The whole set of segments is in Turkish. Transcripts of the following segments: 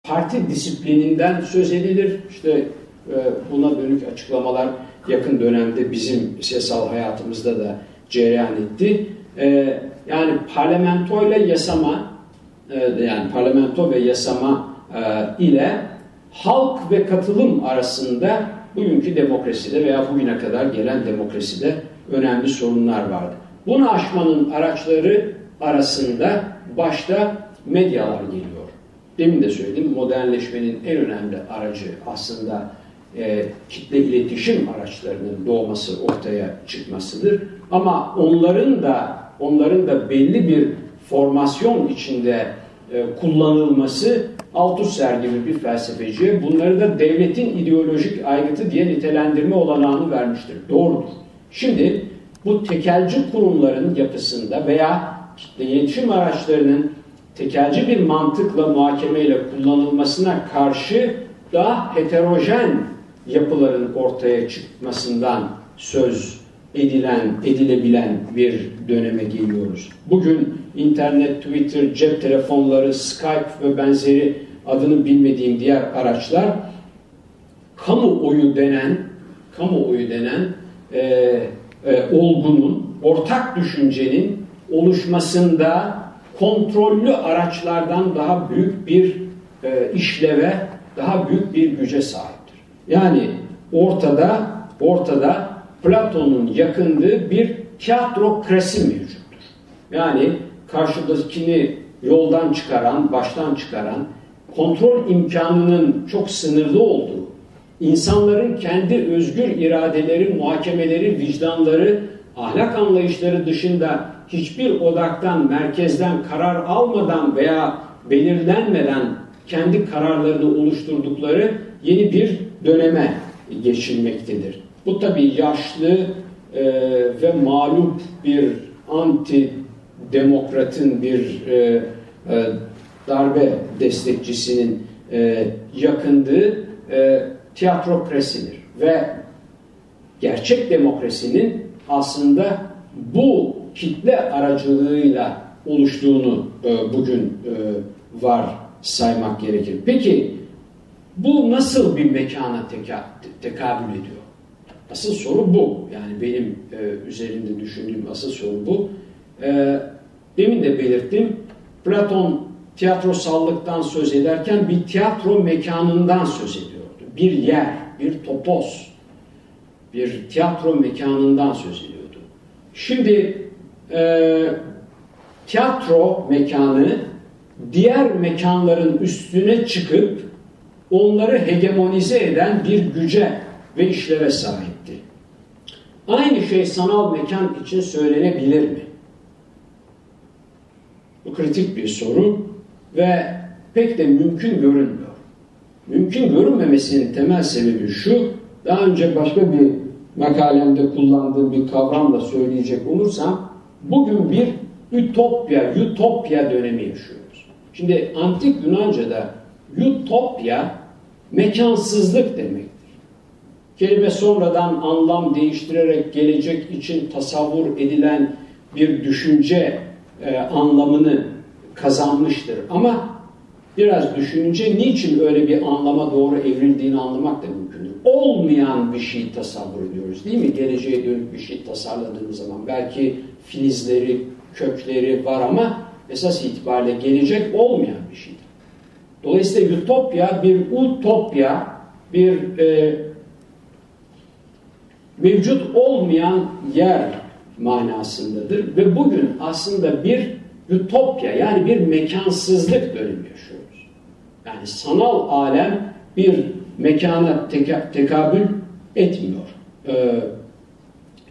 parti disiplininden söz edilir. İşte buna dönük açıklamalar yakın dönemde bizim siyasal hayatımızda da cereyan etti. Yani parlamento ile yasama, yani parlamento ve yasama ile halk ve katılım arasında bugünkü demokraside veya bugüne kadar gelen demokraside önemli sorunlar vardı. Bunu aşmanın araçları arasında başta medyalar geliyor. Demin de söyledim, modernleşmenin en önemli aracı aslında kitle iletişim araçlarının doğması, ortaya çıkmasıdır. Ama onların da belli bir formasyon içinde kullanılması Althusser gibi bir felsefeciye bunları da devletin ideolojik aygıtı diye nitelendirme olanağını vermiştir. Doğrudur. Şimdi bu tekelci kurumların yapısında veya kitle iletişim araçlarının tekelci bir mantıkla, muhakemeyle kullanılmasına karşı daha heterojen yapıların ortaya çıkmasından söz edilebilen bir döneme geliyoruz. Bugün internet, Twitter, cep telefonları, Skype ve benzeri adını bilmediğim diğer araçlar kamuoyu denen olgunun, ortak düşüncenin oluşmasında kontrollü araçlardan daha büyük bir işleve, daha büyük bir güce sahiptir. Yani ortada Platon'un yakındığı bir tiyatrokrasi mevcuttur. Yani karşıdakini yoldan çıkaran, baştan çıkaran, kontrol imkanının çok sınırlı olduğu, insanların kendi özgür iradeleri, muhakemeleri, vicdanları, ahlak anlayışları dışında hiçbir odaktan, merkezden karar almadan veya belirlenmeden kendi kararlarını oluşturdukları yeni bir döneme geçilmektedir. Bu tabii yaşlı ve mağlup bir anti-demokratın, bir darbe destekçisinin yakındığı tiyatrokrasidir. Ve gerçek demokrasinin aslında bu kitle aracılığıyla oluştuğunu bugün var saymak gerekir. Peki bu nasıl bir mekana tekabül ediyor? Asıl soru bu. Yani benim üzerinde düşündüğüm asıl soru bu. Demin de belirttim. Platon tiyatrosallıktan söz ederken bir tiyatro mekanından söz ediyordu. Bir yer, bir topos, bir tiyatro mekanından söz ediyordu. Şimdi tiyatro mekanı diğer mekanların üstüne çıkıp onları hegemonize eden bir güce ve işleve sahipti. Aynı şey sanal mekan için söylenebilir mi? Bu kritik bir soru ve pek de mümkün görünmüyor. Mümkün görünmemesinin temel sebebi şu, daha önce başka bir makalemde kullandığım bir kavramla söyleyecek olursam, bugün bir ütopya dönemi yaşıyoruz. Şimdi antik Yunanca'da ütopya mekansızlık demektir. Kelime sonradan anlam değiştirerek gelecek için tasavvur edilen bir düşünce anlamını kazanmıştır. Ama biraz düşününce niçin öyle bir anlama doğru evrildiğini anlamak da mümkündür. Olmayan bir şey tasavvur ediyoruz değil mi? Geleceğe dönük bir şey tasarladığımız zaman belki filizleri, kökleri var ama esas itibariyle gelecek olmayan bir şeydir. Dolayısıyla ütopya bir utopya, bir mevcut olmayan yer manasındadır ve bugün aslında bir ütopya yani bir mekansızlık dönemi yaşıyoruz. Yani sanal alem bir mekana tekabül etmiyor.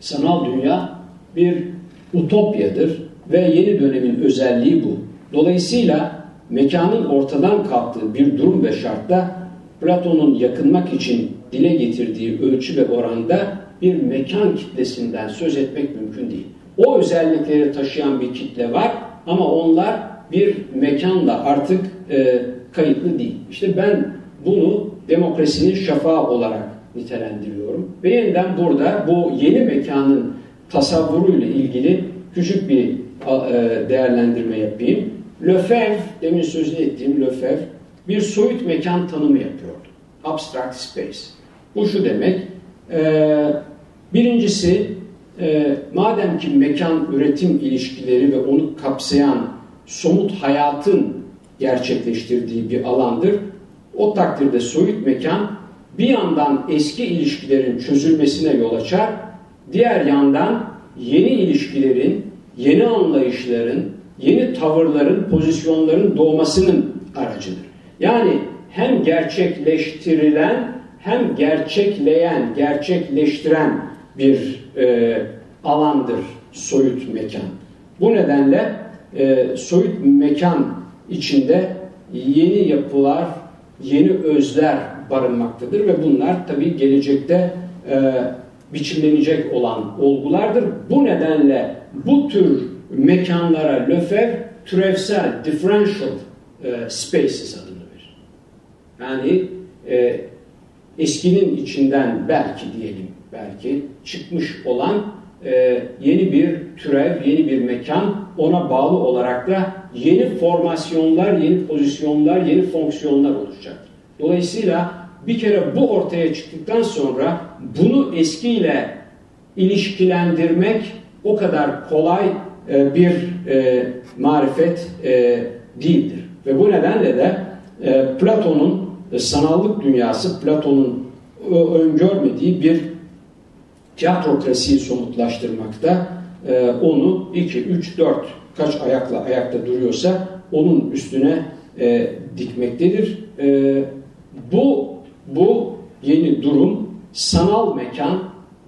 Sanal dünya bir utopyadır ve yeni dönemin özelliği bu. Dolayısıyla mekanın ortadan kalktığı bir durum ve şartta Platon'un yakınmak için dile getirdiği ölçü ve oranda bir mekan kitlesinden söz etmek mümkün değil. O özellikleri taşıyan bir kitle var ama onlar bir mekanla artık kayıtlı değil. İşte ben bunu demokrasinin şafağı olarak nitelendiriyorum. Ve yeniden burada bu yeni mekanın tasavvuruyla ilgili küçük bir değerlendirme yapayım. Lefebvre, demin sözünü ettiğim Lefebvre, bir soyut mekan tanımı yapıyordu. Abstract space. Bu şu demek, birincisi madem ki mekan üretim ilişkileri ve onu kapsayan somut hayatın gerçekleştirdiği bir alandır, o takdirde soyut mekan bir yandan eski ilişkilerin çözülmesine yol açar, diğer yandan yeni ilişkilerin, yeni anlayışların, yeni tavırların, pozisyonların doğmasının aracıdır. Yani hem gerçekleştirilen hem gerçekleyen, gerçekleştiren bir alandır soyut mekan. Bu nedenle soyut mekan içinde yeni yapılar, yeni özler barınmaktadır ve bunlar tabii gelecekte biçimlenecek olan olgulardır. Bu nedenle bu tür mekanlara Lefebvre türevsel, differential spaces adını verir. Yani eskinin içinden belki diyelim, belki çıkmış olan yeni bir türev, yeni bir mekan, ona bağlı olarak da yeni formasyonlar, yeni pozisyonlar, yeni fonksiyonlar oluşacaktır. Dolayısıyla bir kere bu ortaya çıktıktan sonra bunu eskiyle ilişkilendirmek o kadar kolay bir marifet değildir. Ve bu nedenle de Platon'un sanallık dünyası, Platon'un öngörmediği bir tiyatrokrasiyi somutlaştırmakta, onu 2, 3, 4 kaç ayakla ayakta duruyorsa onun üstüne dikmektedir. Bu yeni durum sanal mekan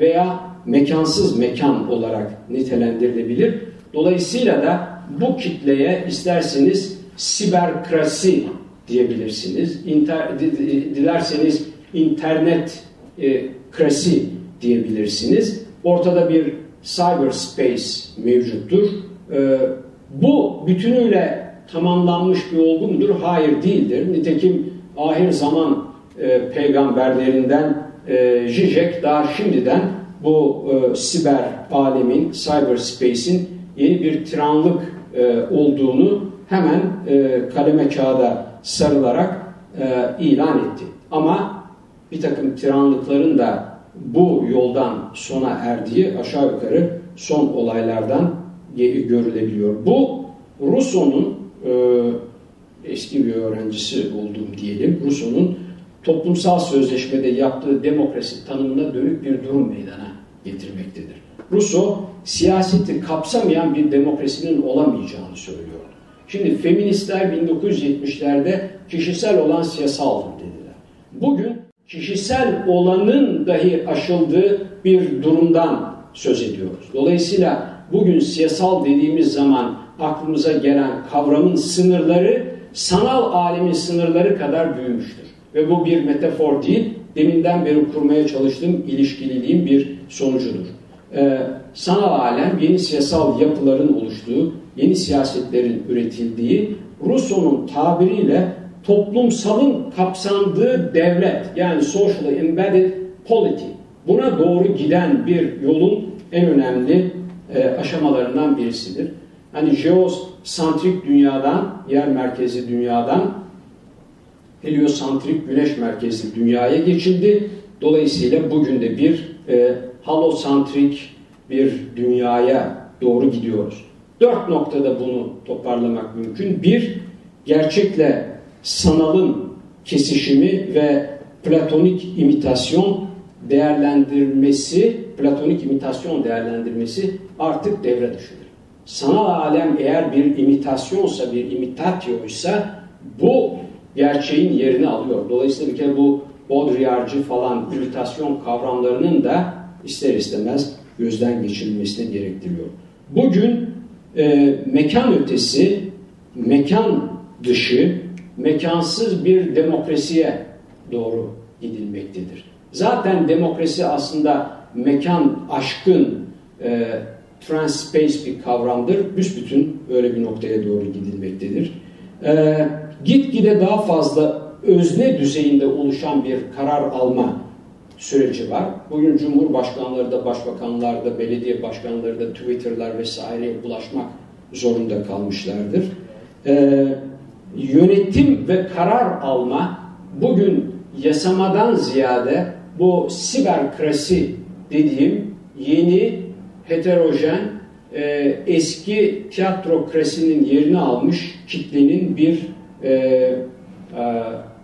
veya mekansız mekan olarak nitelendirilebilir. Dolayısıyla da bu kitleye isterseniz siberkrasi diyebilirsiniz. Dilerseniz internet krasi diyebilirsiniz. Ortada bir cyberspace mevcuttur. Bu bütünüyle tamamlanmış bir olgu mudur? Hayır, değildir. Nitekim ahir zaman peygamberlerinden Zizek daha şimdiden bu siber alemin, cyberspace'in yeni bir tiranlık olduğunu hemen kaleme kağıda sarılarak ilan etti. Ama bir takım tiranlıkların da bu yoldan sona erdiği aşağı yukarı son olaylardan görülebiliyor. Bu Rousseau'nun eski bir öğrencisi olduğum diyelim, Rousseau'nun toplumsal sözleşmede yaptığı demokrasi tanımına dönük bir durum meydana getirmektedir. Rousseau siyaseti kapsamayan bir demokrasinin olamayacağını söylüyor. Şimdi feministler 1970'lerde kişisel olan siyasaldır dediler. Bugün kişisel olanın dahi aşıldığı bir durumdan söz ediyoruz. Dolayısıyla bugün siyasal dediğimiz zaman aklımıza gelen kavramın sınırları sanal alemin sınırları kadar büyümüştür. Ve bu bir metafor değil, deminden beri kurmaya çalıştığım ilişkililiğin bir sonucudur. Sanal alem yeni siyasal yapıların oluştuğu, yeni siyasetlerin üretildiği, Rousseau'nun tabiriyle toplumsalın kapsandığı devlet, yani socially embedded polity, buna doğru giden bir yolun en önemli aşamalarından birisidir. Hani jeosantrik dünyadan, yer merkezli dünyadan heliosantrik, güneş merkezli dünyaya geçildi. Dolayısıyla bugün de bir halosantrik bir dünyaya doğru gidiyoruz. 4 noktada bunu toparlamak mümkün. 1, gerçekle sanalın kesişimi ve platonik imitasyon değerlendirmesi artık devre dışıdır. Sanal alem eğer bir imitasyonsa, bir imitatioysa bu gerçeğin yerini alıyor. Dolayısıyla bir kere bu Baudrillard'cı falan imitasyon kavramlarının da ister istemez gözden geçirilmesine gerektiriyor. Bugün mekan ötesi, mekan dışı, mekansız bir demokrasiye doğru gidilmektedir. Zaten demokrasi aslında mekan aşkın transspace bir kavramdır. Büsbütün öyle bir noktaya doğru gidilmektedir. Gitgide daha fazla özne düzeyinde oluşan bir karar alma süreci var. Bugün cumhurbaşkanları da, başbakanlar da, belediye başkanları da Twitter'lar vesaireye bulaşmak zorunda kalmışlardır. yönetim ve karar alma bugün yasamadan ziyade bu siberkrasi dediğim yeni heterojen eski tiyatrokrasinin yerini almış kitlenin bir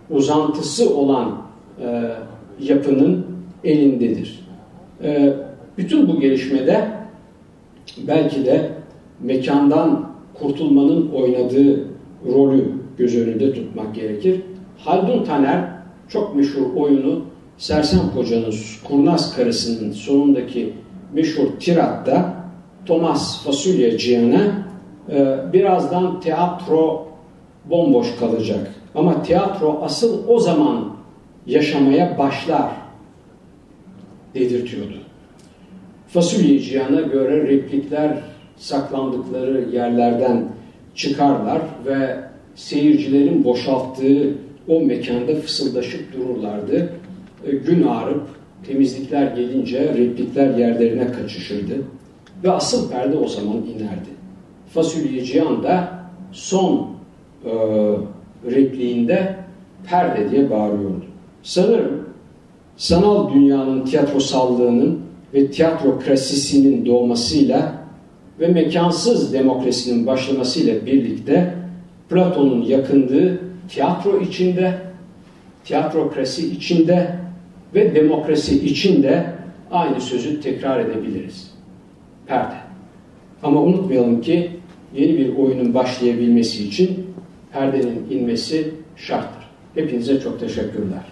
uzantısı olan yapının elindedir. Bütün bu gelişmede belki de mekandan kurtulmanın oynadığı rolü göz önünde tutmak gerekir. Haldun Taner çok meşhur oyunu Sersem Koca'nın Kurnaz Karısı'nın sonundaki meşhur tiratta Thomas Fasulyeciyan'a birazdan tiyatro bomboş kalacak. Ama tiyatro asıl o zaman yaşamaya başlar dedirtiyordu. Fasulyeciyan'a göre replikler saklandıkları yerlerden çıkarlar ve seyircilerin boşalttığı o mekanda fısıldaşıp dururlardı. Gün ağarıp temizlikler gelince replikler yerlerine kaçışırdı. Ve asıl perde o zaman inerdi. Fasulyeciyan da son repliğinde perde diye bağırıyordu. Sanırım sanal dünyanın tiyatrosallığının ve tiyatrokrasisinin doğmasıyla ve mekansız demokrasinin başlamasıyla birlikte Platon'un yakındığı tiyatro içinde, tiyatrokrasi içinde ve demokrasi içinde aynı sözü tekrar edebiliriz. Perde. Ama unutmayalım ki yeni bir oyunun başlayabilmesi için perdenin inmesi şarttır. Hepinize çok teşekkürler.